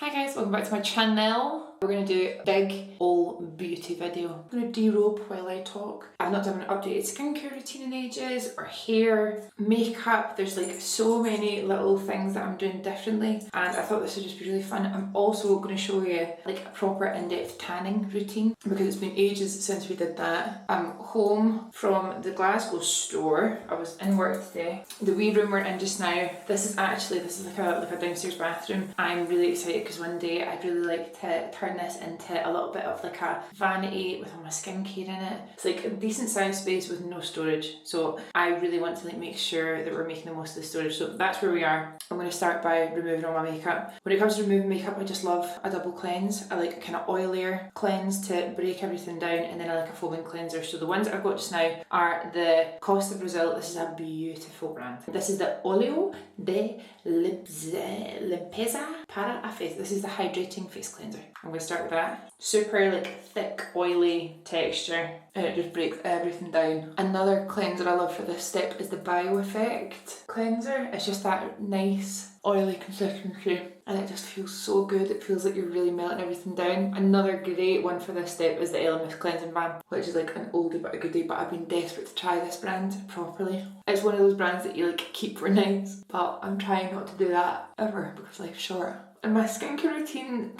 Hi guys, welcome back to my channel. We're going to do a big old beauty video. I'm going to de-robe while I talk. I've not done an updated skincare routine in ages, or hair, makeup. There's like so many little things that I'm doing differently, and I thought this would just be really fun. I'm also going to show you like a proper in-depth tanning routine because it's been ages since we did that. I'm home from the Glasgow store. I was in work today. The wee room we're in just now, this is like a downstairs bathroom. I'm really excited because one day I'd really like to turn this into a little bit of like a vanity with all my skincare in it. It's like a decent sized space with no storage, so I really want to like make sure that we're making the most of the storage. So that's where we are. I'm going to start by removing all my makeup. When it comes to removing makeup, I just love a double cleanse. I like a kind of oilier cleanse to break everything down, and then I like a foaming cleanser. So the ones that I've got just now are the Costa Brazil. This is a beautiful brand. This is the Oleo de Limpeza para a Face. This is the hydrating face cleanser. I'm going to start with that. Super like thick, oily texture, and it just breaks everything down. Another cleanser I love for this step is the Bio Effect cleanser. It's just that nice, oily consistency, and it just feels so good. It feels like you're really melting everything down. Another great one for this step is the Elemis Cleansing Balm, which is like an oldie but a goodie, but I've been desperate to try this brand properly. It's one of those brands that you like keep for nights, but I'm trying not to do that ever because life's short. And my skincare routine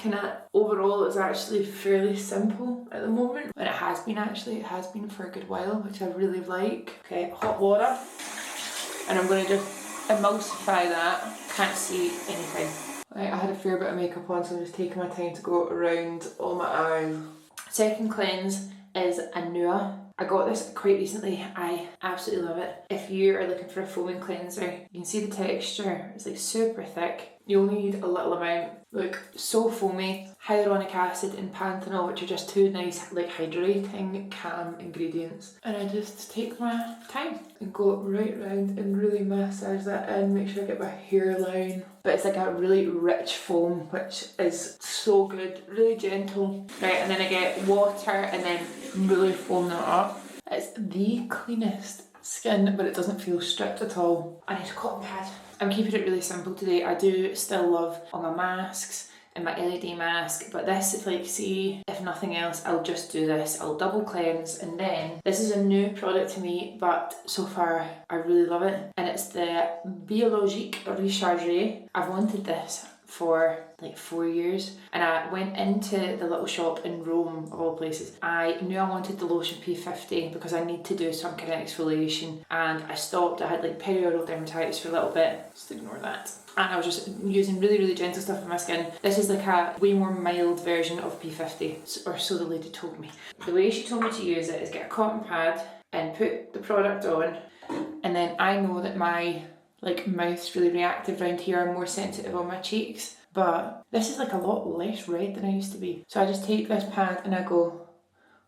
overall is actually fairly simple at the moment. And it has been for a good while, which I really like. Okay, hot water. And I'm going to just emulsify that. Can't see anything. Right, I had a fair bit of makeup on, so I'm just taking my time to go around all my eyes. Second cleanse is Anua. I got this quite recently. I absolutely love it. If you are looking for a foaming cleanser, you can see the texture. It's like super thick. You only need a little amount. Look, so foamy. Hyaluronic acid and panthenol, which are just two nice like hydrating calm ingredients. And I just take my time and go right round and really massage that in, make sure I get my hairline. But it's like a really rich foam, which is so good, really gentle. Right, and then I get water and then really foam that up. It's the cleanest skin, but it doesn't feel stripped at all. I need a cotton pad. I'm keeping it really simple today. I do still love all my masks and my LED mask, but this is like, see, if nothing else, I'll just do this. I'll double cleanse, and then this is a new product to me, but so far I really love it, and it's the Biologique Recharge. I've wanted this for like 4 years, and I went into the little shop in Rome of all places. I knew I wanted the lotion P50 because I need to do some kind of exfoliation, and I stopped. I had like perioral dermatitis for a little bit, just ignore that, and I was just using really gentle stuff on my skin. This is like a way more mild version of P50, or so the lady told me. The way she told me to use it is get a cotton pad and put the product on, and then I know that my like mouth's really reactive around here. I'm more sensitive on my cheeks, but this is like a lot less red than I used to be. So I just take this pad and I go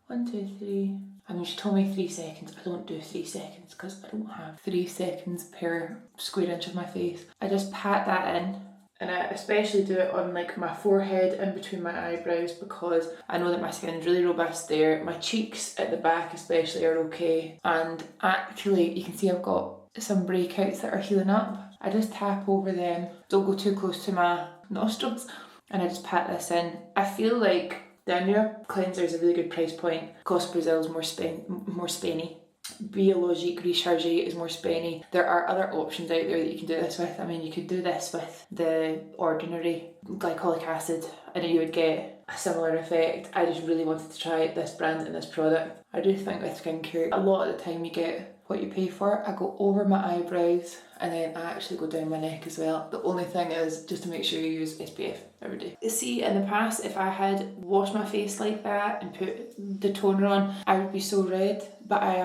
1, 2, 3. I mean, she told me 3 seconds. I don't do 3 seconds because I don't have 3 seconds per square inch of my face. I just pat that in, and I especially do it on like my forehead in between my eyebrows because I know that my skin's really robust there. My cheeks at the back especially are okay, and actually you can see I've got some breakouts that are healing up. I just tap over them, don't go too close to my nostrils, and I just pat this in. I feel like the Anua cleanser is a really good price point. Costa Brazil is more spenny. Biologique Recharge is more spenny. There are other options out there that you can do this with. I mean, you could do this with the ordinary glycolic acid and you would get a similar effect. I just really wanted to try this brand and this product. I do think with skincare, a lot of the time you get what you pay for. I go over my eyebrows and then I actually go down my neck as well. The only thing is just to make sure you use SPF every day. You see, in the past, if I had washed my face like that and put the toner on, I would be so red, but I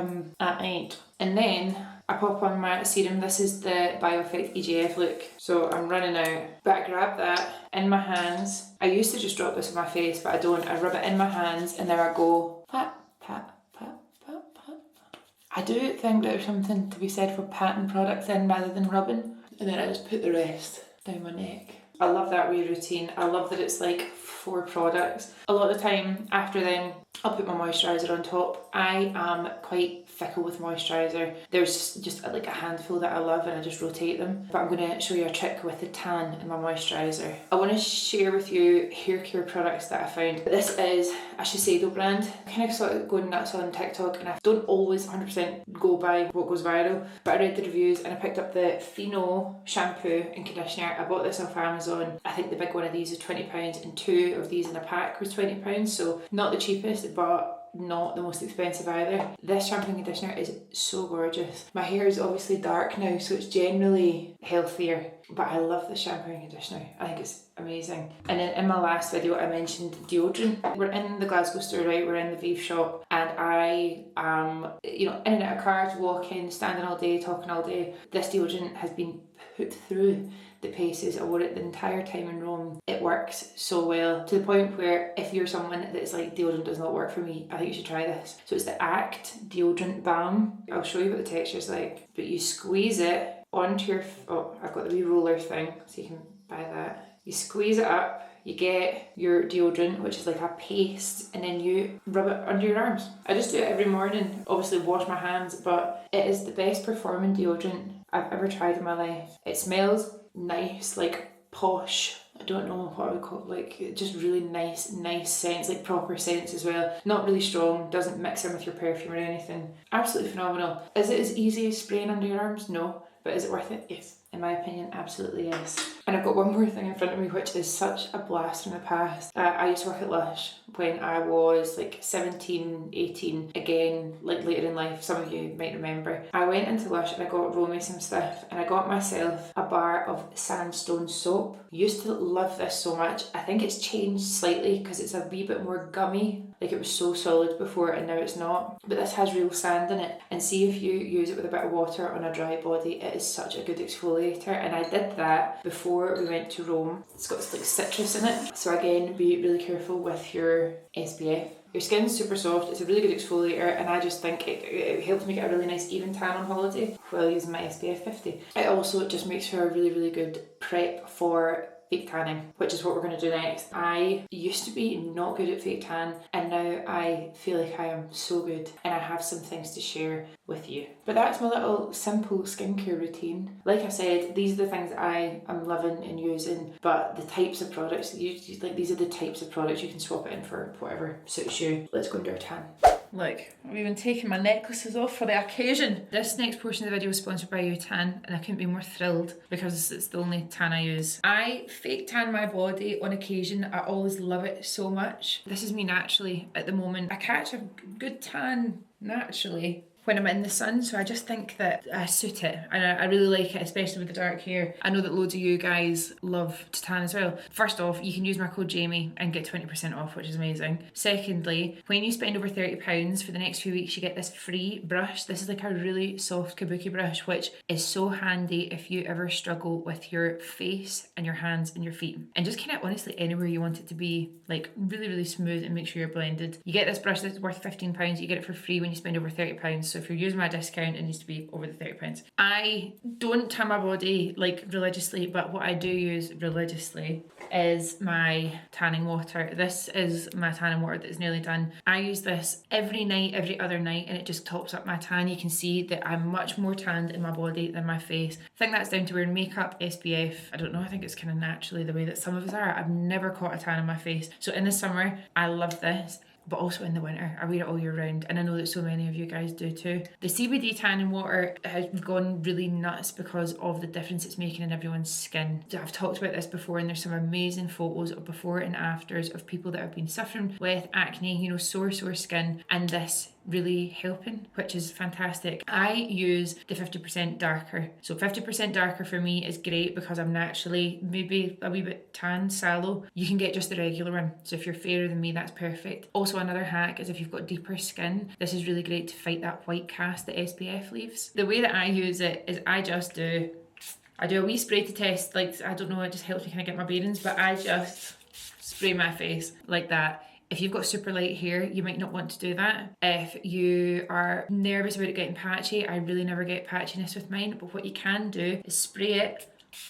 ain't. And then I pop on my serum. This is the Bio Effect EGF look. So I'm running out, but I grab that in my hands. I used to just drop this on my face, but I don't. I rub it in my hands and there I go, pat, pat, pat, pat, pat. I do think there's something to be said for patting products in rather than rubbing. And then I just put the rest down my neck. I love that wee routine. I love that it's like 4 products. A lot of the time after then, I'll put my moisturiser on top. I am quite fickle with moisturiser. There's just like a handful that I love and I just rotate them. But I'm going to show you a trick with the tan in my moisturiser. I want to share with you hair care products that I found. This is a Shiseido brand. I kind of sort of going nuts on TikTok and I don't always 100% go by what goes viral, but I read the reviews and I picked up the Fino shampoo and conditioner. I bought this off Amazon. I think the big one of these is £20 and 2 of these in a pack was £20, so not the cheapest, but not the most expensive either. This shampoo and conditioner is so gorgeous. My hair is obviously dark now, so it's generally healthier, but I love this shampoo and conditioner. I think it's amazing. And then in my last video I mentioned deodorant. We're in the Glasgow store, right? We're in the Vive shop and I am, you know, in and out of cars, walking, standing all day, talking all day. This deodorant has been put through the paces. I wore it the entire time in Rome. It works so well to the point where if you're someone that's like deodorant does not work for me, I think you should try this. So it's the Act deodorant balm. I'll show you what the texture's like, but you squeeze it onto your, oh, I've got the wee roller thing so you can buy that. You squeeze it up, you get your deodorant, which is like a paste, and then you rub it under your arms. I just do it every morning. Obviously wash my hands, but it is the best performing deodorant I've ever tried in my life. It smells nice, like posh. I don't know what I would call it, like just really nice scents, like proper scents as well. Not really strong, doesn't mix in with your perfume or anything. Absolutely phenomenal. Is it as easy as spraying under your arms? No. But is it worth it? Yes. In my opinion, absolutely yes. And I've got one more thing in front of me, which is such a blast from the past. I used to work at Lush when I was like 17, 18, again, like later in life, some of you might remember. I went into Lush and I got Romy some stuff and I got myself a bar of sandstone soap. Used to love this so much. I think it's changed slightly because it's a wee bit more gummy. Like it was so solid before and now it's not. But this has real sand in it. And see if you use it with a bit of water on a dry body, it is such a good exfoliator. And I did that before we went to Rome. It's got like citrus in it. So again, be really careful with your SPF. Your skin's super soft, it's a really good exfoliator, and I just think it helps me get a really nice even tan on holiday while using my SPF 50. It also just makes for a really, really good prep for fake tanning, which is what we're going to do next. I used to be not good at fake tan and now I feel like I am so good and I have some things to share with you. But that's my little simple skincare routine. Like I said, these are the things that I am loving and using, but the types of products, these are the types of products you can swap it in for whatever suits you. Let's go and do our tan. Look, I've even taken my necklaces off for the occasion. This next portion of the video is sponsored by UTAN and I couldn't be more thrilled because it's the only tan I use. I fake tan my body on occasion. I always love it so much. This is me naturally at the moment. I catch a good tan naturally when I'm in the sun, so I just think that I suit it and I really like it, especially with the dark hair. I know that loads of you guys love to tan as well. First off, you can use my code Jamie and get 20% off, which is amazing. Secondly, when you spend over £30 for the next few weeks, you get this free brush. This is like a really soft kabuki brush, which is so handy if you ever struggle with your face and your hands and your feet and just kind of honestly anywhere you want it to be like really, really smooth and make sure you're blended. You get this brush that's worth £15. You get it for free when you spend over £30. So if you're using my discount, it needs to be over the £30. I don't tan my body like religiously, but what I do use religiously is my tanning water. This is my tanning water that is nearly done. I use this every night, every other night, and it just tops up my tan. You can see that I'm much more tanned in my body than my face. I think that's down to wearing makeup, SPF. I don't know, I think it's kind of naturally the way that some of us are. I've never caught a tan on my face. So in the summer, I love this. But also in the winter, I wear it all year round, and I know that so many of you guys do too. The CBD tanning water has gone really nuts because of the difference it's making in everyone's skin. I've talked about this before, and there's some amazing photos of before and afters of people that have been suffering with acne, you know, sore skin, and this really helping, which is fantastic. I use the 50% darker. So 50% darker for me is great because I'm naturally maybe a wee bit tan, sallow. You can get just the regular one. So if you're fairer than me, that's perfect. Also another hack is if you've got deeper skin, this is really great to fight that white cast that SPF leaves. The way that I use it is I do a wee spray to test, like, I don't know, it just helps me kind of get my bearings, but I just spray my face like that. If you've got super light hair, you might not want to do that. If you are nervous about it getting patchy, I really never get patchiness with mine, but what you can do is spray it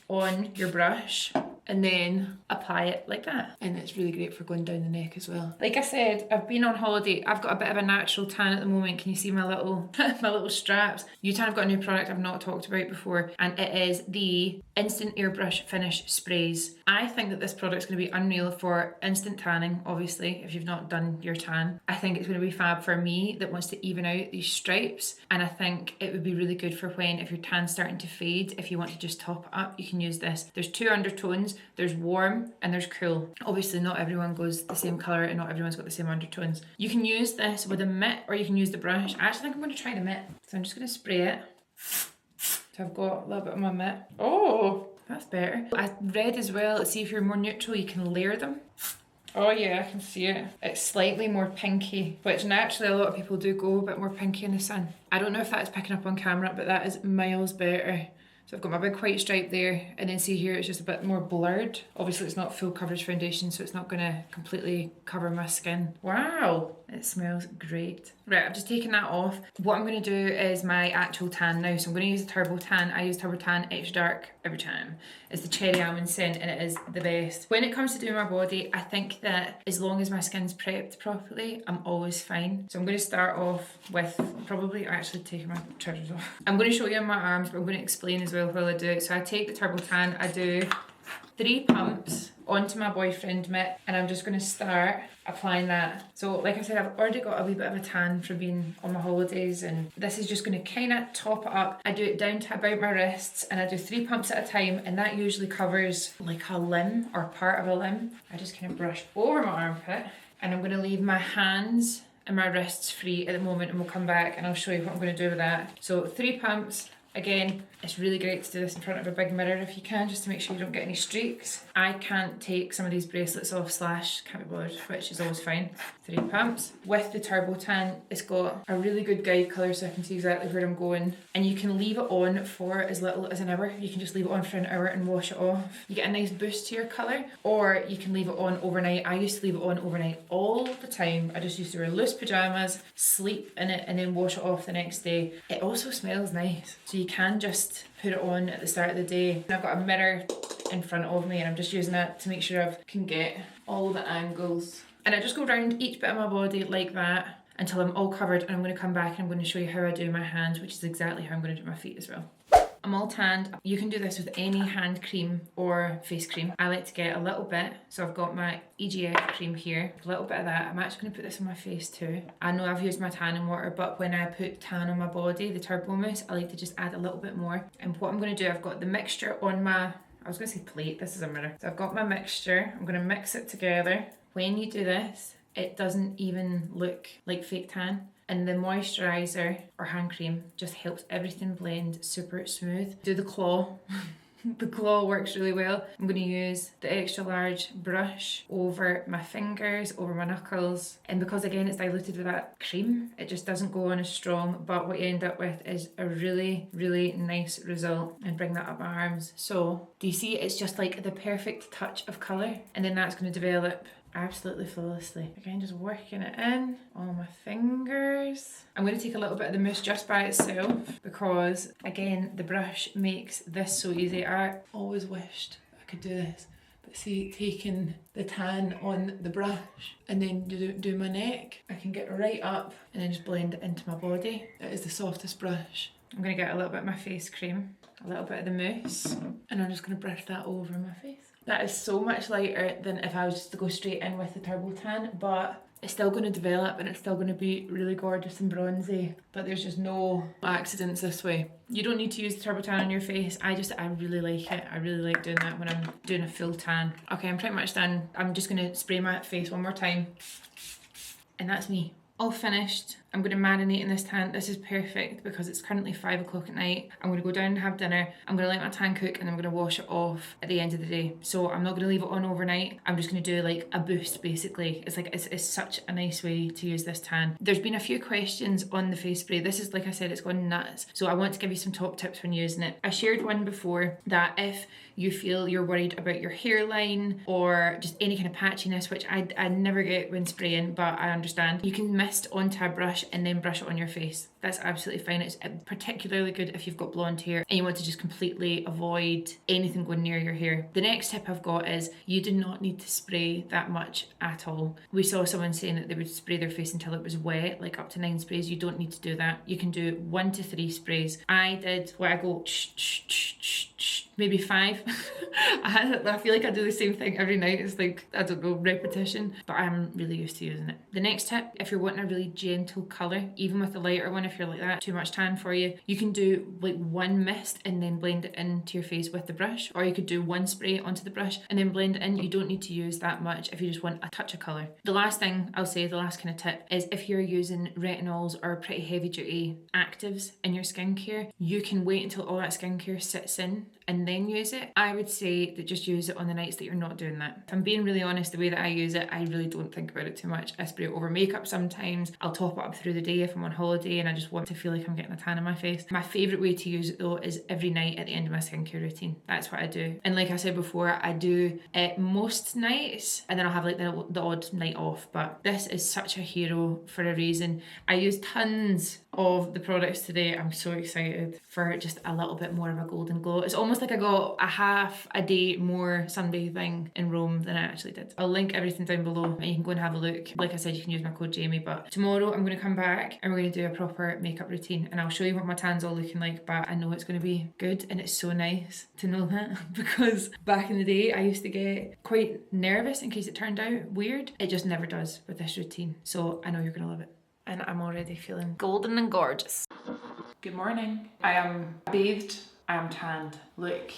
on your brush and then apply it like that. And it's really great for going down the neck as well. Like I said, I've been on holiday. I've got a bit of a natural tan at the moment. Can you see my little my little straps? U-Tan have got a new product I've not talked about before, and it is the Instant Airbrush Finish Sprays. I think that this product's going to be unreal for instant tanning, obviously, if you've not done your tan. I think it's going to be fab for me that wants to even out these stripes, and I think it would be really good for when, if your tan's starting to fade, if you want to just top it up, you can use this. There's two undertones. There's warm and there's cool. Obviously not everyone goes the same colour and not everyone's got the same undertones. You can use this with a mitt or you can use the brush. I actually think I'm going to try the mitt. So I'm just going to spray it. So I've got a little bit on my mitt. Oh, that's better. I read as well, see if you're more neutral, you can layer them. Oh yeah, I can see it. It's slightly more pinky, which naturally a lot of people do go a bit more pinky in the sun. I don't know if that's picking up on camera, but that is miles better. So I've got my big white stripe there, and then see here it's just a bit more blurred. Obviously it's not full coverage foundation, so it's not gonna completely cover my skin. Wow, it smells great. Right, I've just taken that off. What I'm gonna do is my actual tan now. So I'm gonna use a Turbo Tan. I use Turbo Tan Extra Dark every time. It's the cherry almond scent and it is the best. When it comes to doing my body, I think that as long as my skin's prepped properly, I'm always fine. So I'm gonna start off with probably actually taking my trousers off. I'm gonna show you on my arms, but I'm gonna explain as well while I do it. So I take the Turbo Tan, I do 3 pumps onto my boyfriend mitt, and I'm just going to start applying that. So like I said, I've already got a wee bit of a tan from being on my holidays, and this is just going to kind of top it up. I do it down to about my wrists, and I do 3 pumps at a time, and that usually covers like a limb or part of a limb. I just kind of brush over my armpit, and I'm going to leave my hands and my wrists free at the moment, and we'll come back and I'll show you what I'm going to do with that. So 3 pumps. Again, it's really great to do this in front of a big mirror if you can, just to make sure you don't get any streaks. I can't take some of these bracelets off, / can't be bothered, which is always fine. 3 pumps. With the Turbo Tan, it's got a really good guide colour so I can see exactly where I'm going. And you can leave it on for as little as an hour. You can just leave it on for an hour and wash it off. You get a nice boost to your colour. Or you can leave it on overnight. I used to leave it on overnight all the time. I just used to wear loose pyjamas, sleep in it, and then wash it off the next day. It also smells nice. So you can just put it on at the start of the day. And I've got a mirror in front of me, and I'm just using that to make sure I can get all the angles. And I just go around each bit of my body like that until I'm all covered, and I'm going to come back and I'm going to show you how I do my hands, which is exactly how I'm going to do my feet as well. I'm all tanned. You can do this with any hand cream or face cream. I like to get a little bit, so I've got my EGF cream here, a little bit of that. I'm actually going to put this on my face too. I know I've used my tanning water, but when I put tan on my body, the Turbo Mousse, I like to just add a little bit more. And what I'm going to do, I've got the mixture on my, I was going to say plate, this is a mirror. So I've got my mixture, I'm going to mix it together. When you do this, it doesn't even look like fake tan. And the moisturiser or hand cream just helps everything blend super smooth. Do the claw. The claw works really well. I'm going to use the extra large brush over my fingers, over my knuckles. And because again it's diluted with that cream, it just doesn't go on as strong. But what you end up with is a really, really nice result. And bring that up my arms. So do you see, it's just like the perfect touch of colour. And then that's going to develop absolutely flawlessly. Again, just working it in on my fingers. I'm going to take a little bit of the mousse just by itself because again the brush makes this so easy. I always wished I could do this, but see, taking the tan on the brush and then do my neck, I can get right up and then just blend it into my body. It is the softest brush. I'm going to get a little bit of my face cream, a little bit of the mousse, and I'm just going to brush that over my face. That is so much lighter than if I was just to go straight in with the Turbo Tan, but it's still going to develop and it's still going to be really gorgeous and bronzy, but there's just no accidents this way. You don't need to use the Turbo Tan on your face. I really like it. I really like doing that when I'm doing a full tan. Okay, I'm pretty much done. I'm just going to spray my face one more time. And that's me. All finished. I'm going to marinate in this tan. This is perfect because it's currently 5 o'clock at night. I'm going to go down and have dinner. I'm going to let my tan cook and I'm going to wash it off at the end of the day. So I'm not going to leave it on overnight. I'm just going to do like a boost basically. It's like, it's such a nice way to use this tan. There's been a few questions on the face spray. This is, like I said, it's gone nuts. So I want to give you some top tips when using it. I shared one before that if you feel you're worried about your hairline or just any kind of patchiness, which I never get when spraying, but I understand. You can mist onto a brush brush and then brush it on your face. That's absolutely fine. It's particularly good if you've got blonde hair and you want to just completely avoid anything going near your hair. The next tip I've got is you do not need to spray that much at all. We saw someone saying that they would spray their face until it was wet, like up to 9 sprays. You don't need to do that. You can do 1 to 3 sprays. I did what I go maybe 5. I feel like I do the same thing every night. It's like, I don't know, repetition, but I'm really used to using it. The next tip, if you're wanting a really gentle colour, even with the lighter one, if you're like that, too much tan for you, you can do like 1 mist and then blend it into your face with the brush, or you could do 1 spray onto the brush and then blend it in. You don't need to use that much if you just want a touch of colour. The last thing I'll say, the last kind of tip, is if you're using retinols or pretty heavy duty actives in your skincare, you can wait until all that skincare sits in and then use it. I would say that just use it on the nights that you're not doing that. If I'm being really honest, the way that I use it, I really don't think about it too much. I spray it over makeup sometimes. I'll top it up through the day if I'm on holiday and I just want to feel like I'm getting a tan in my face. My favourite way to use it though is every night at the end of my skincare routine. That's what I do. And like I said before, I do it most nights and then I'll have like the odd night off. But this is such a hero for a reason. I use tons of the products today. I'm so excited for just a little bit more of a golden glow. It's almost like I got a half a day more sunbathing in Rome than I actually did. I'll link everything down below and you can go and have a look. Like I said, you can use my code Jamie, but tomorrow I'm going to come back and we're going to do a proper makeup routine and I'll show you what my tan's all looking like, but I know it's going to be good and it's so nice to know that because back in the day I used to get quite nervous in case it turned out weird. It just never does with this routine, so I know you're going to love it. And I'm already feeling golden and gorgeous. Good morning. I am bathed, I am tanned. Look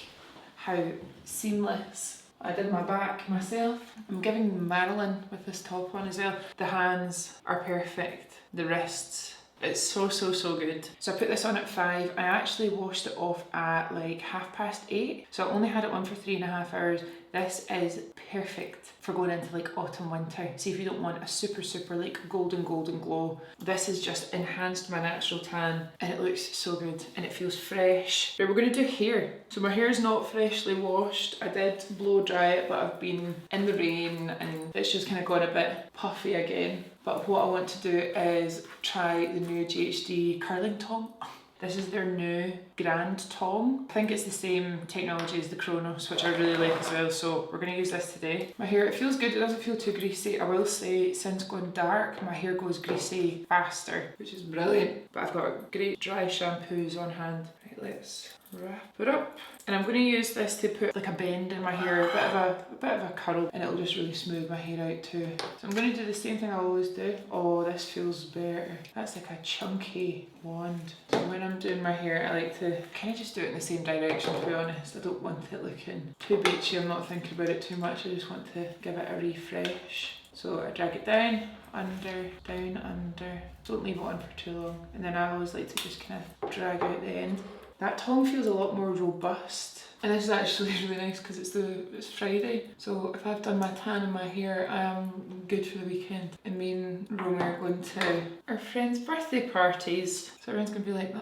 how seamless. I did my back myself. I'm giving Marilyn with this top on as well. The hands are perfect. The wrists, it's so good. So I put this on at 5. I actually washed it off at like 8:30. So I only had it on for 3.5 hours. This is perfect for going into like autumn, winter. See if you don't want a super like golden glow. This has just enhanced my natural tan and it looks so good and it feels fresh. But we're gonna do hair. So my hair is not freshly washed. I did blow dry it, but I've been in the rain and it's just kind of gone a bit puffy again. But what I want to do is try the new GHD curling tong. This is their new Grand Tong. I think it's the same technology as the Chronos, which I really like as well, so we're going to use this today. My hair, it feels good, it doesn't feel too greasy. I will say, since going dark, my hair goes greasy faster, which is brilliant. But I've got great dry shampoos on hand. Right, let's wrap it up. And I'm going to use this to put like a bend in my hair, a bit of a curl, and it'll just really smooth my hair out too. So I'm going to do the same thing I always do. Oh, this feels better. That's like a chunky wand. So when I'm doing my hair, I like to kind of just do it in the same direction, to be honest. I don't want it looking too beachy. I'm not thinking about it too much. I just want to give it a refresh. So I drag it down, under. Don't leave it on for too long. And then I always like to just kind of drag out the end. That tong feels a lot more robust. And this is actually really nice because it's Friday. So if I've done my tan and my hair, I am good for the weekend. And me and Romy are going to our friends' birthday parties. So everyone's going to be like,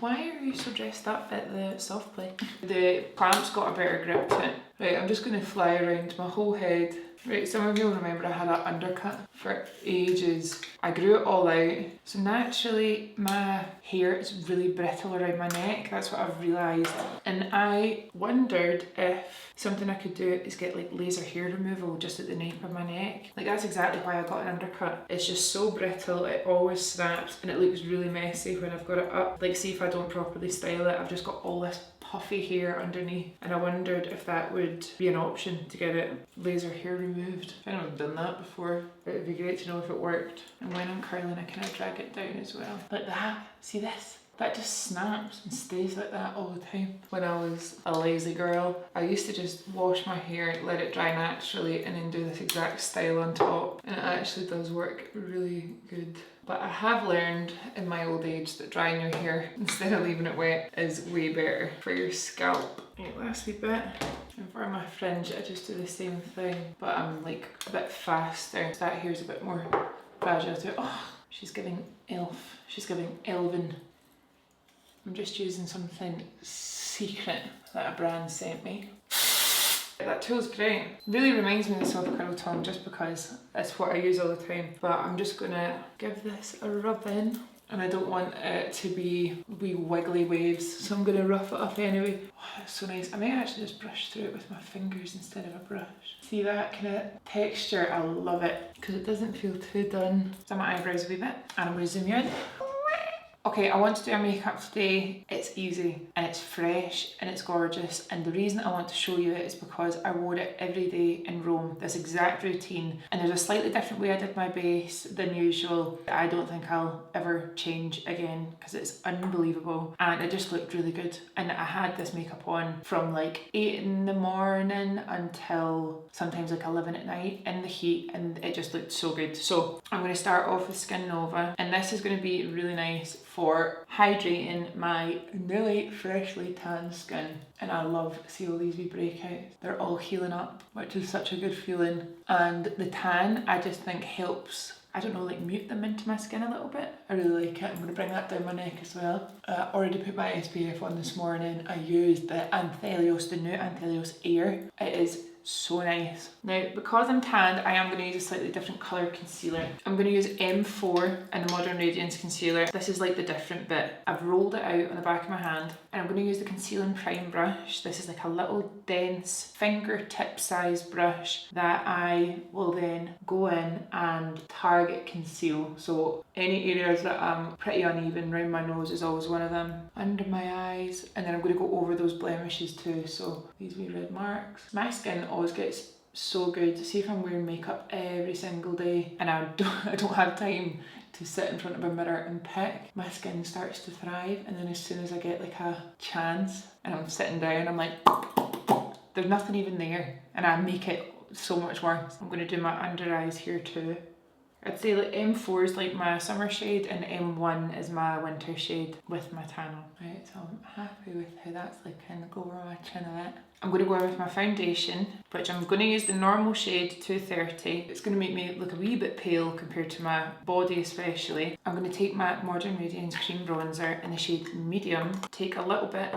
why are you so dressed up at the soft play? The clamp's got a better grip to it. Right, I'm just going to fly around my whole head. Right, some of you will remember I had an undercut for ages. I grew it all out. So naturally my hair is really brittle around my neck. That's what I've realised. And I wondered if something I could do is get like laser hair removal just at the nape of my neck. Like that's exactly why I got an undercut. It's just so brittle, it always snaps and it looks really messy when I've got it up. Like see if I don't properly style it, I've just got all this puffy hair underneath, and I wondered if that would be an option to get it laser hair removed. I haven't done that before, but it'd be great to know if it worked. And when I'm curling, I kind of drag it down as well. Like that, see this? That just snaps and stays like that all the time. When I was a lazy girl, I used to just wash my hair, let it dry naturally, and then do this exact style on top. And it actually does work really good. But I have learned in my old age that drying your hair instead of leaving it wet is way better for your scalp. Right, last wee bit. And for my fringe, I just do the same thing, but I'm like a bit faster. That hair's a bit more fragile too. Oh, she's giving elf. She's giving elven. I'm just using something secret that a brand sent me. That tool's great. Really reminds me of the soft curl tongue just because it's what I use all the time. But I'm just gonna give this a rub in. And I don't want it to be wee wiggly waves, so I'm gonna rough it up anyway. Oh, that's so nice. I might actually just brush through it with my fingers instead of a brush. See that kind of texture? I love it because it doesn't feel too done. So my eyebrows a wee bit, and I'm gonna zoom you in. Okay, I want to do a makeup today. It's easy and it's fresh and it's gorgeous, and the reason I want to show you it is because I wore it every day in Rome, this exact routine, and there's a slightly different way I did my base than usual. I don't think I'll ever change again because it's unbelievable and it just looked really good. And I had this makeup on from like 8 in the morning until sometimes like 11 at night in the heat, and it just looked so good. So I'm going to start off with Skin Nova, and this is going to be really nice for hydrating my nearly freshly tanned skin. And I love to see all these wee breakouts. They're all healing up, which is such a good feeling. And the tan, I just think helps, I don't know, like mute them into my skin a little bit. I really like it. I'm going to bring that down my neck as well. I already put my SPF on this morning. I used the Anthelios, the new Anthelios Air. It is so nice. Now, because I'm tanned, I am going to use a slightly different colour concealer. I'm going to use M4 in the Modern Radiance concealer. This is like the different bit. I've rolled it out on the back of my hand, and I'm going to use the Conceal and Prime brush. This is like a little dense fingertip size brush that I will then go in and target conceal. So any areas that I'm pretty uneven, around my nose is always one of them, under my eyes, and then I'm going to go over those blemishes too, so these wee red marks. My skin always gets so good. See, if I'm wearing makeup every single day and I don't have time to sit in front of a mirror and pick, my skin starts to thrive, and then as soon as I get like a chance and I'm sitting down, I'm like, there's nothing even there, and I make it so much worse. I'm going to do my under eyes here too. I'd say like M4 is like my summer shade and M1 is my winter shade with my tan on. Right, so I'm happy with how that's looking. Go over my chin a bit. I'm going to go in with my foundation, which I'm going to use the normal shade 230. It's going to make me look a wee bit pale compared to my body especially. I'm going to take my Modern Radiance Cream Bronzer in the shade Medium, take a little bit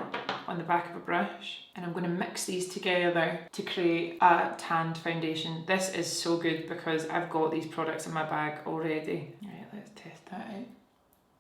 on the back of a brush, and I'm going to mix these together to create a tanned foundation. This is so good because I've got these products in my bag already. Right, let's test that out.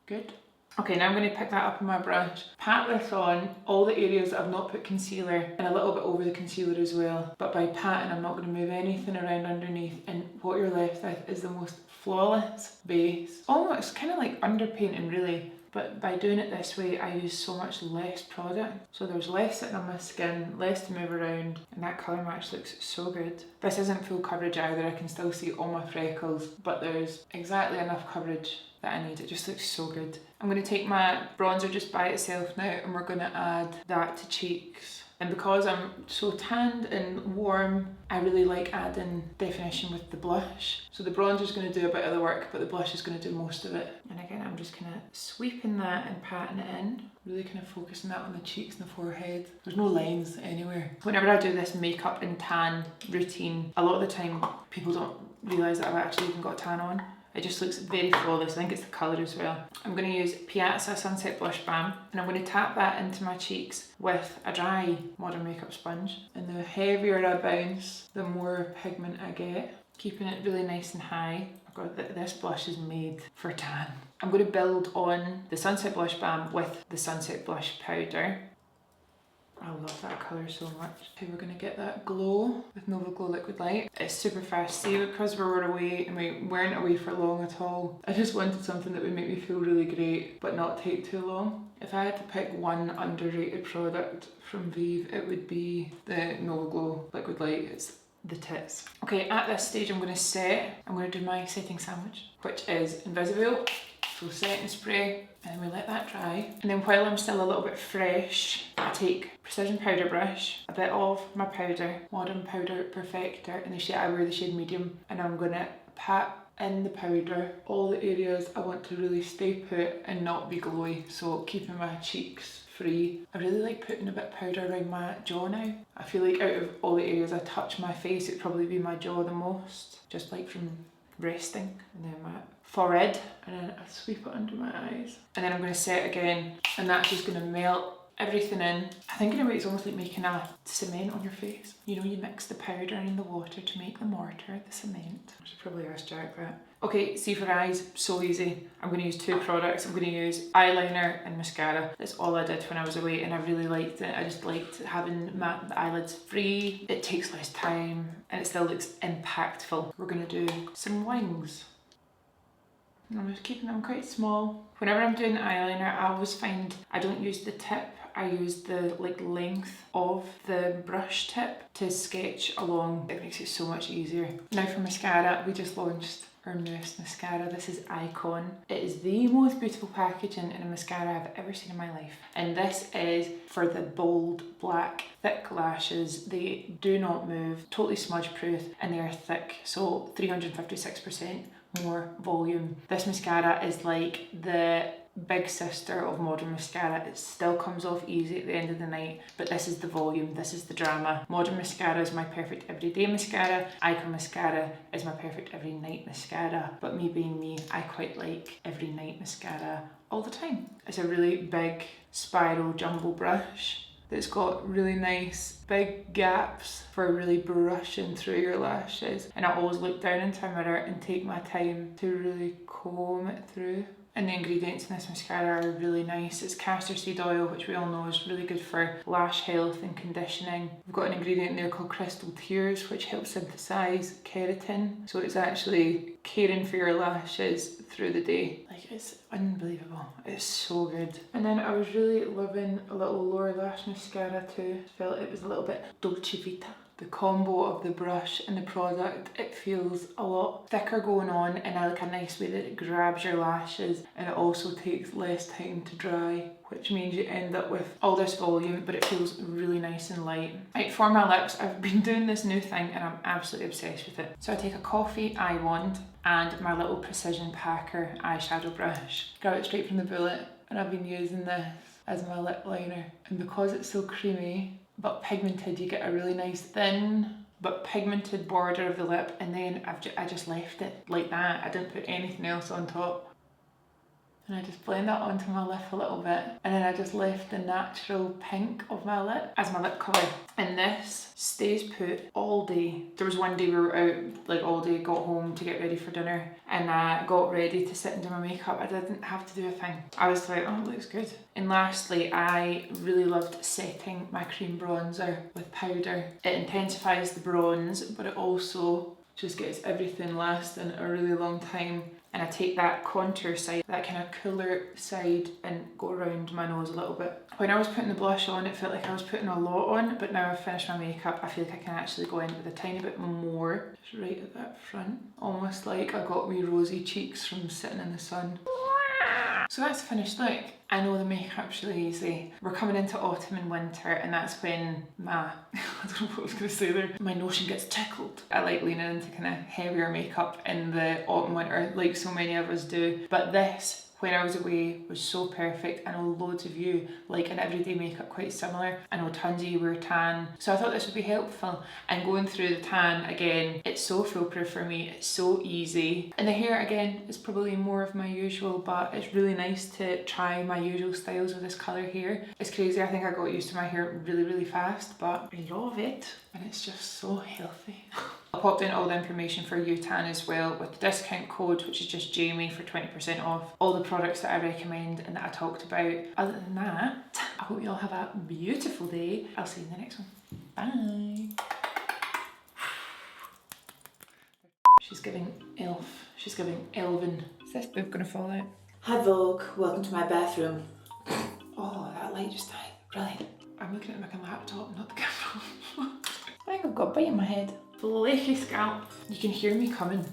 Good. Okay, now I'm going to pick that up in my brush, pat this on all the areas that I've not put concealer, and a little bit over the concealer as well. But by patting, I'm not going to move anything around underneath, and what you're left with is the most flawless base. Almost kind of like underpainting really, but by doing it this way, I use so much less product. So there's less sitting on my skin, less to move around, and that colour match looks so good. This isn't full coverage either, I can still see all my freckles, but there's exactly enough coverage that I need. It just looks so good. I'm going to take my bronzer just by itself now, and we're going to add that to cheeks. And because I'm so tanned and warm, I really like adding definition with the blush. So the bronzer's going to do a bit of the work, but the blush is going to do most of it. And again, I'm just kind of sweeping that and patting it in. Really kind of focusing that on the cheeks and the forehead. There's no lines anywhere. Whenever I do this makeup and tan routine, a lot of the time people don't realise that I've actually even got tan on. It just looks very flawless. I think it's the colour as well. I'm going to use Piazza Sunset Blush Balm, and I'm going to tap that into my cheeks with a dry Modern Makeup sponge. And the heavier I bounce, the more pigment I get. Keeping it really nice and high. God, this blush is made for tan. I'm going to build on the Sunset Blush Balm with the Sunset Blush Powder. I love that colour so much. Okay, we're going to get that glow with Nova Glow Liquid Light. It's super fast. See, because we were away and we weren't away for long at all, I just wanted something that would make me feel really great but not take too long. If I had to pick one underrated product from Vive, it would be the Nova Glow Liquid Light. It's the tits. Okay, at this stage I'm going to set. I'm going to do my setting sandwich, which is Invisible. So setting spray, and we let that dry. And then while I'm still a little bit fresh, I take Precision Powder Brush, a bit of my powder, Modern Powder Perfector, in the shade I wear, the shade Medium, and I'm gonna pat in the powder all the areas I want to really stay put and not be glowy. So keeping my cheeks free. I really like putting a bit of powder around my jaw now. I feel like out of all the areas I touch my face, it'd probably be my jaw the most, just like from resting. And then my forehead, and then I sweep it under my eyes, and then I'm going to set again, and that's just going to melt everything in. I think in a way it's almost like making a cement on your face. You know, you mix the powder in the water to make the mortar, the cement. I should probably ask Jack that. Okay, see for eyes, so easy. I'm going to use 2 products. I'm going to use eyeliner and mascara. That's all I did when I was away and I really liked it. I just liked having the eyelids free. It takes less time and it still looks impactful. We're going to do some wings. I'm just keeping them quite small. Whenever I'm doing eyeliner, I always find I don't use the tip. I use the length of the brush tip to sketch along. It makes it so much easier. Now for mascara, we just launched our newest mascara. This is Icon. It is the most beautiful packaging in a mascara I've ever seen in my life. And this is for the bold, black, thick lashes. They do not move, totally smudge proof, and they are thick. So 356% more volume. This mascara is like the big sister of modern mascara. It still comes off easy at the end of the night, but this is the volume, this is the drama. Modern mascara is my perfect everyday mascara. Icon mascara is my perfect every night mascara. But me being me, I quite like every night mascara all the time. It's a really big spiral jumbo brush that's got really nice big gaps for really brushing through your lashes. And I always look down into a mirror and take my time to really comb it through. And the ingredients in this mascara are really nice. It's castor seed oil, which we all know is really good for lash health and conditioning. We've got an ingredient in there called crystal tears, which helps synthesize keratin. So it's actually caring for your lashes through the day. Like, it's unbelievable. It's so good. And then I was really loving a little lower lash mascara too. Felt it was a little bit Dolce Vita. The combo of the brush and the product, it feels a lot thicker going on in a nice way that it grabs your lashes, and it also takes less time to dry, which means you end up with all this volume, but it feels really nice and light. Right, for my lips, I've been doing this new thing and I'm absolutely obsessed with it. So I take a coffee eye wand and my little precision packer eyeshadow brush. Grab it straight from the bullet, and I've been using this as my lip liner. And because it's so creamy but pigmented, you get a really nice thin but pigmented border of the lip, and then I just left it like that. I didn't put anything else on top. And I just blend that onto my lip a little bit, and then I just left the natural pink of my lip as my lip colour. And this stays put all day. There was one day we were out all day, got home to get ready for dinner, and I got ready to sit and do my makeup. I didn't have to do a thing. I was like, oh, it looks good. And lastly, I really loved setting my cream bronzer with powder. It intensifies the bronze, but it also just gets everything lasting a really long time. And I take that contour side, that kind of cooler side, and go around my nose a little bit. When I was putting the blush on, it felt like I was putting a lot on, but now I've finished my makeup, I feel like I can actually go in with a tiny bit more. Just right at that front. Almost like I got wee rosy cheeks from sitting in the sun. So that's the finished look. I know the makeup's really easy. We're coming into autumn and winter, and that's when I don't know what I was going to say there, my notion gets tickled. I like leaning into kind of heavier makeup in the autumn winter, like so many of us do. But this, when I was away, was so perfect. I know loads of you like an everyday makeup quite similar. I know tons of you wear tan. So I thought this would be helpful. And going through the tan again, it's so foolproof for me. It's so easy. And the hair again is probably more of my usual, but it's really nice to try my usual styles with this colour here. It's crazy, I think I got used to my hair really fast, but I love it. And it's just so healthy. I popped in all the information for UTAN as well with the discount code, which is just Jamie, for 20% off all the products that I recommend and that I talked about. Other than that, I hope you all have a beautiful day. I'll see you in the next one. Bye. She's giving elf. She's giving elven. Is this boob gonna fall out? Hi Vogue, welcome to my bathroom. Oh, that light just died. Brilliant. I'm looking at my laptop, not the camera. I think I've got a bite in my head. Flaky scalp. You can hear me coming.